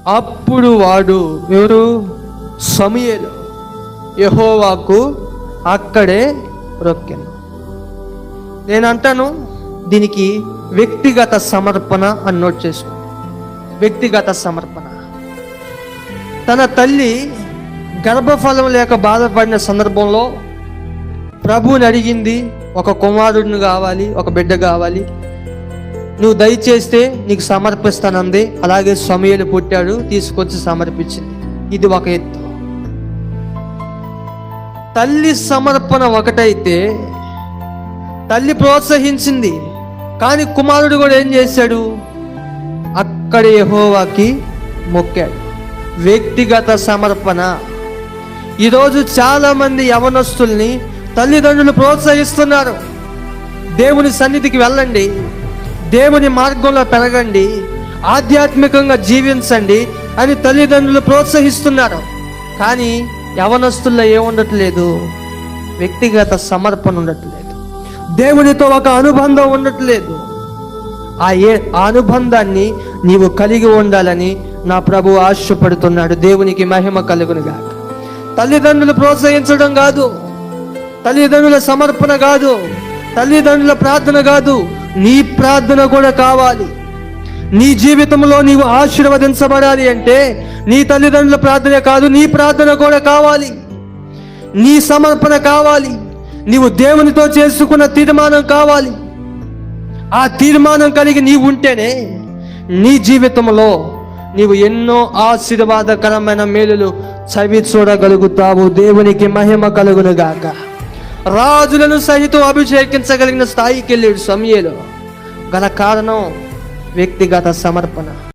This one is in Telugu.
అప్పుడు వాడు, ఎవరు? సమూయేలు, యెహోవాకు అక్కడే రొక్కెను. నేను అంటాను, దీనికి వ్యక్తిగత సమర్పణ అని నోట్ చేసుకో. వ్యక్తిగత సమర్పణ. తన తల్లి గర్భఫలం లేక బాధపడిన సందర్భంలో ప్రభువుని అడిగింది, ఒక కుమారుడిని కావాలి, ఒక బిడ్డ కావాలి, నువ్వు దయచేస్తే నీకు సమర్పిస్తానంది. అలాగే సమూయేలు పుట్టాడు, తీసుకొచ్చి సమర్పించింది. ఇది ఒక ఎత్తు. తల్లి సమర్పణ ఒకటైతే తల్లి ప్రోత్సహించింది, కానీ కుమారుడు కూడా ఏం చేశాడు? అక్కడే యెహోవాకి మొక్కాడు. వ్యక్తిగత సమర్పణ. ఈరోజు చాలామంది యవనస్తుల్ని తల్లిదండ్రులు ప్రోత్సహిస్తున్నారు. దేవుని సన్నిధికి వెళ్ళండి, దేవుని మార్గంలో పెరగండి, ఆధ్యాత్మికంగా జీవించండి అని తల్లిదండ్రులు ప్రోత్సహిస్తున్నారు. కానీ యవనస్తుల్లో ఏముండట్లేదు? వ్యక్తిగత సమర్పణ ఉండట్లేదు. దేవునితో ఒక అనుబంధం ఉండట్లేదు. ఆ అనుబంధాన్ని నీవు కలిగి ఉండాలని నా ప్రభు ఆశపడుతున్నాడు. దేవునికి మహిమ కలుగునుగాక. తల్లిదండ్రులు ప్రోత్సహించడం కాదు, తల్లిదండ్రుల సమర్పణ కాదు, తల్లిదండ్రుల ప్రార్థన కాదు, నీ ప్రార్థన కూడా కావాలి. నీ జీవితంలో నీవు ఆశీర్వదించబడాలి అంటే నీ తల్లిదండ్రుల ప్రార్థన కాదు, నీ ప్రార్థన కూడా కావాలి. నీ సమర్పణ కావాలి. నీవు దేవునితో చేసుకున్న తీర్మానం కావాలి. ఆ తీర్మానం కలిగి నీవు ఉంటేనే నీ జీవితంలో నీవు ఎన్నో ఆశీర్వాదకరమైన మేలులు చవి చూడగలుగుతావు. దేవునికి మహిమ కలుగునుగాక. రాజులను సహితం అభిషేకించగలిగిన స్థాయికి వెళ్ళాడు సమూయేలు. గల కారణం వ్యక్తిగత సమర్పణ.